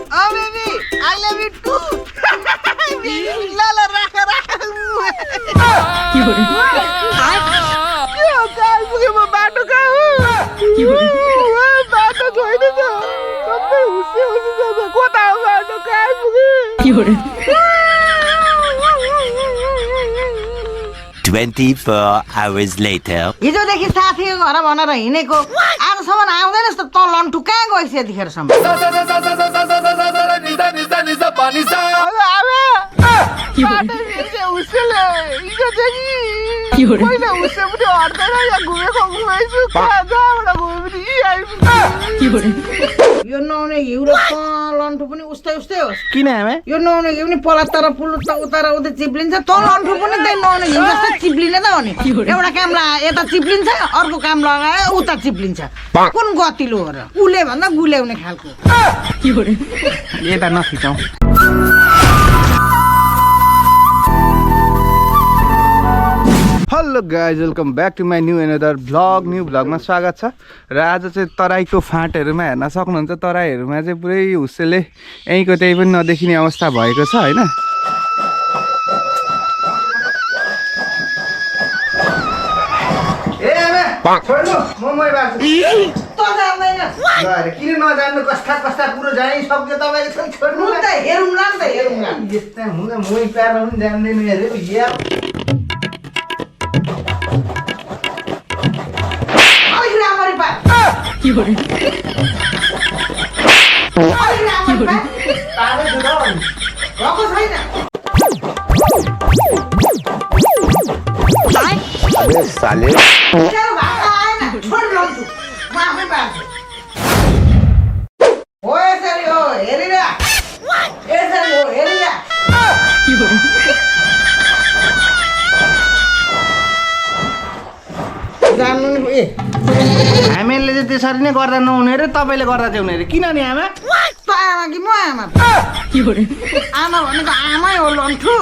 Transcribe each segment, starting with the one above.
Oh baby, I love you too. La la rakha rakha. Yo guys, मुझे वो बाटो का हूँ. बाटो जोई नहीं तो. कब उससे ज़्यादा कोता बाटो का है मुझे. 24 hours later. हिजोदेखि साथीको घर भनेर हिँडेको आजसम्म आउँदैनस् त तँ लन्ठु कहाँ गइस् यतिखेरसम्म यो नहुने घिउ र लन्ठु पनि उस्तै उस्तै होस् किन आमा यो नहुने घिउ पनि पलत्ता र पुलुत्ता उता र उता चिप्लिन्छ तँ लन्ठु पनि त्यही नहुने घिउ जस्तै चिप्लिने त हो नि एउटा काम यता चिप्लिन्छ अर्को काम लगायो उता चिप्लिन्छ कुन गतिलो हो र उले भन्दा गुल्याउने खालको यता नखिचौँ hello guys welcome back to my new another vlog new भ्लगमा स्वागत छ र आज चाहिँ तराईको फाँटहरूमा हेर्न सक्नुहुन्छ तराईहरूमा चाहिँ पुरै हुस्सेले यहीँको त्यही पनि नदेखिने अवस्था भएको छ होइन किन नजान्नु कस्ता कस्ता कुरो जानिसक्यो तपाईँको छोड्नु त हेरौँला नि त हेरौँला यस्ता हुँदा मै पार्न पनि जान्दैन अरे या अलिक राम्ररी पार गएको छैन साले तेरो भाका आएन छोड लन्छु म आफै पार्छु हो यसरी हो हेरिरा यसरी हो हेरिरा जान्नु नि ए हामीहरूले चाहिँ त्यसरी नै गर्दा नहुने रे तपाईँले गर्दा चाहिँ हुने रे किन नि आमा त आमा कि म आमा आमा भनेको आमै हो लन्ठु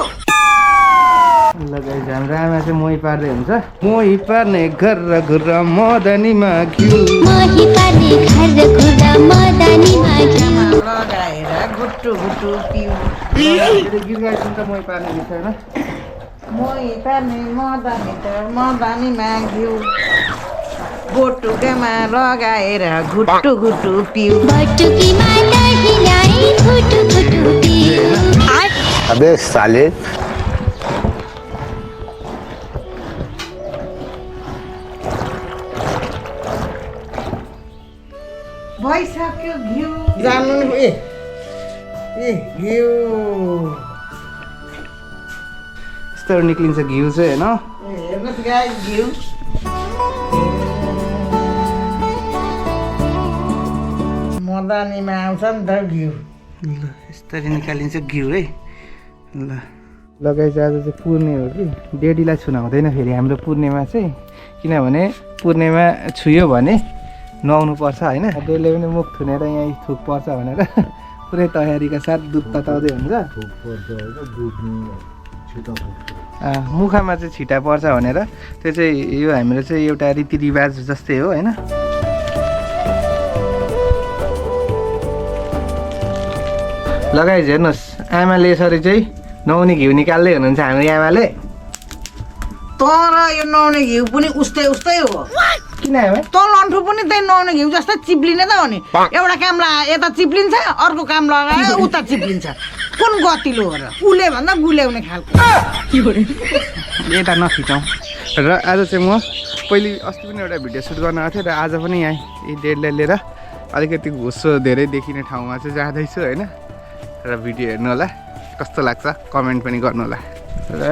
ल गाइस हाम्रो आमा चाहिँ मोही पार्दै हुन्छ मोही पार्ने घर र घुर मदनीमा घिउ मोही पार्ने घर र घुर मदनीमा घिउ लगाएर गुट्टु गुट्टु पिउ गीत गाइसुन त मोही पार्ने गीत छैन मोही पार्ने मदनीमा घिउ बोटुकामा लगाएर घुट्टु घुट्टु पिउ बटुकीमा दही ल्याई घुटु घुटु पिउ अबे साले भइसक्यो घिउ जान्नु नि ए घिउ यस्तोहरू निक्लिन्छ घिउ चाहिँ होइन हेर्नुहोस् गाई घिउ मदानीमा आउँछ नि त घिउ ल यस्तरी निकालिन्छ घिउ है ल लगाइन्छ आज चाहिँ पूर्णे हो कि डेडीलाई छुन हुँदैन फेरि हाम्रो पूर्णिमा चाहिँ किनभने पूर्णिमा छुयो भने नुहाउनु पर्छ होइन डेडीले पनि मुख थुनेर यहीँ थुक पर्छ भनेर पुरै तयारीका साथ दुध तताउँदै हुन्छ मुखमा चाहिँ छिटा पर्छ भनेर त्यो चाहिँ यो हाम्रो चाहिँ एउटा रीतिरिवाज जस्तै हो होइन लगाइज हेर्नुहोस् आमाले यसरी चाहिँ नुहाउने घिउ निकाल्दै हुनुहुन्छ हाम्रो आमाले तर यो नुहाउने घिउ पनि उस्तै उस्तै हो किन आमा त लन्ठु पनि त्यही नुहाउने घिउ जस्तै चिप्लिने त हो नि एउटा काम यता चिप्लिन्छ अर्को काम लगायो उता चिप्लिन्छ कुन गतिलो हो र उले भन्दा गुल्याउने खालको यता नखिचौँ र आज चाहिँ म पहिले अस्ति पनि एउटा भिडियो सुट गर्न आएको थिएँ र आज पनि यहाँ यी डेडलाई लिएर अलिकति घुसो धेरै देखिने ठाउँमा चाहिँ जाँदैछु होइन र भिडियो हेर्नु होला कस्तो लाग्छ कमेन्ट पनि गर्नु होला र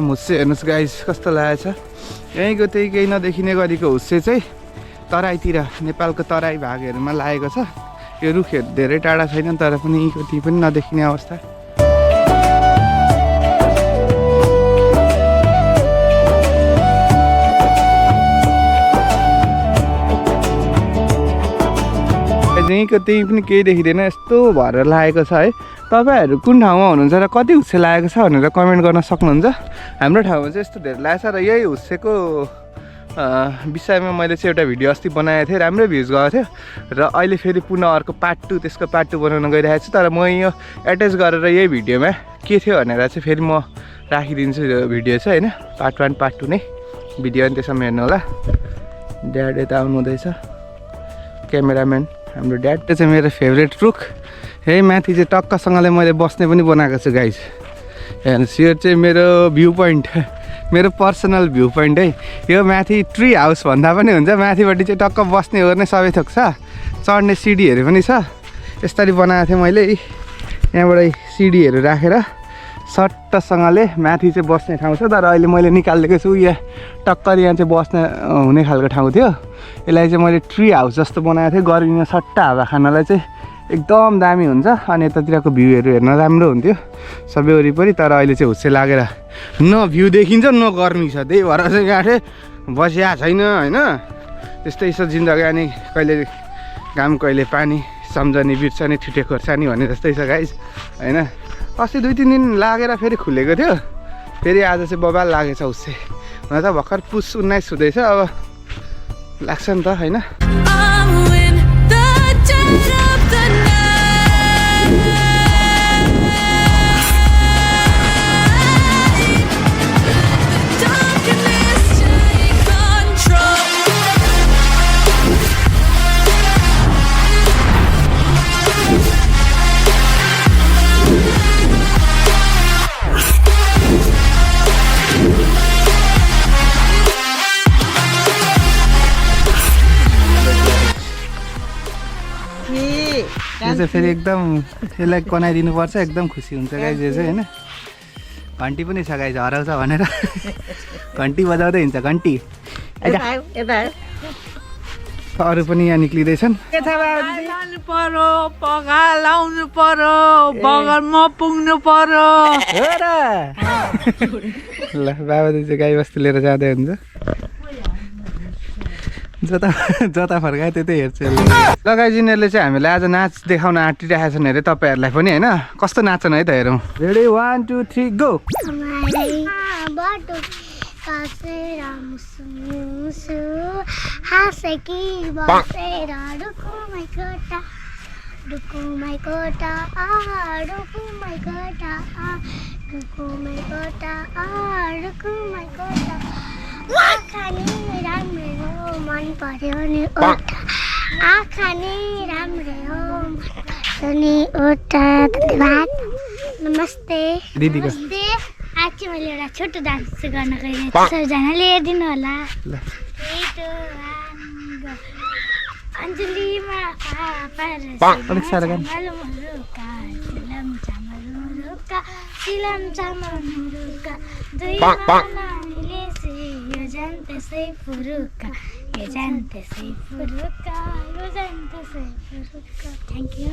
हुस्से हेर्नुहोस् गाइस कस्तो लागेको छ यहीँको त्यही केही नदेखिने गरेको हुस्से चाहिँ तराईतिर नेपालको तराई भागहरूमा लागेको छ यो रुखहरू धेरै टाढा छैन तर पनि यहीँको त्यही पनि नदेखिने अवस्था यहीँको त्यही पनि केही देखिँदैन यस्तो भएर लागेको छ है तपाईँहरू कुन ठाउँमा हुनुहुन्छ र कति हुस्से लागेको छ भनेर कमेन्ट गर्न सक्नुहुन्छ हाम्रो ठाउँमा चाहिँ यस्तो धेरै लागेको छ र यही हुस्सेको विषयमा मैले चाहिँ एउटा भिडियो अस्ति बनाएको थिएँ, राम्रै भ्युज गएको थियो र अहिले फेरि पुनः अर्को पार्ट 2 त्यसको पार्ट 2 बनाउन गइरहेको छु। तर म यो एट्याच गरेर यही भिडियोमा के थियो भनेर चाहिँ फेरि म राखिदिन्छु यो भिडियो चाहिँ होइन, पार्ट 1 पार्ट 2 नै भिडियो अनि त्यसमा हेर्नु होला। ड्याड यता आउनु हुँदैछ, क्यामेराम्यान हाम्रो ड्याड। त्यो चाहिँ मेरो फेभरेट रुख, यही माथि चाहिँ टक्कसँगले मैले बस्ने पनि बनाएको छु गाइज। हेर्नुहोस् यो चाहिँ मेरो भ्यू पोइन्ट, मेरो पर्सनल भ्यू पोइन्ट है। यो माथि ट्री हाउस भन्दा पनि हुन्छ, माथिपट्टि चाहिँ टक्क बस्ने ओर्ने सबै थोक छ, चढ्ने सिडीहरू पनि छ। यसरी बनाएको थिएँ मैले, यहाँबाट सिडीहरू राखेर सट्टसँगले माथि चाहिँ बस्ने ठाउँ छ। तर अहिले मैले निकालिदिएको छु, यहाँ टक्कर यहाँ चाहिँ बस्ने हुने खालको ठाउँ थियो। यसलाई चाहिँ मैले ट्री हाउस जस्तो बनाएको थिएँ, गर्मीमा सट्टा हावा खानलाई चाहिँ एकदम दामी हुन्छ अनि यतातिरको भ्यूहरू हेर्न राम्रो हुन्थ्यो सबै वरिपरि। तर अहिले चाहिँ हुस्से लागेर न भ्यू देखिन्छ न गर्मी छ, त्यही भएर चाहिँ गाँठे बसिया छैन होइन। त्यस्तै छ जिन्दगी, अनि कहिले घाम कहिले पानी, सम्झने बिर्सने ठुटे खोर्सानी भने जस्तै छ गाइज होइन। अस्ति 2-3 दिन लागेर फेरि खुलेको थियो, फेरि आज चाहिँ बबाल लागेछ हुस्से। हुन त भर्खर पुस 19 हुँदैछ, अब लाग्छ नि त होइन। यो चाहिँ फेरि एकदम यसलाई बनाइदिनुपर्छ, एकदम खुसी हुन्छ गाइज यो चाहिँ होइन। घन्टी पनि छ गाइज, हराउँछ भनेर घन्टी बजाउँदै हिँड्छ घन्टी। अरू पनि यहाँ निक्लिँदैछन्। पर्यो पगा लाउनु पर्यो, बगरमा पुग्नु पर्यो। ल बाबाले चाहिँ गाई बस्तु लिएर जाँदै हुन्छ, जता फर्कायो त्यतै हेर्छु। ल गाइज यिनीहरूले चाहिँ हामीलाई आज नाच देखाउन आँटिरहेको छन् अरे तपाईँहरूलाई पनि होइन। कस्तो नाच्छन् है त हेरौँ। Ready 1 2 3 go. मन पर्यो नि आँखा नि राम्रो हो नि ओटा। धन्यवाद, नमस्ते दिदीको नमस्ते। आज चाहिँ मैले एउटा छोटो डान्स गर्न गइरहेको छु, सबैजनाले हेरिदिनु होला। अञ्जलीमा अलिक साह्रो गान। Thank you.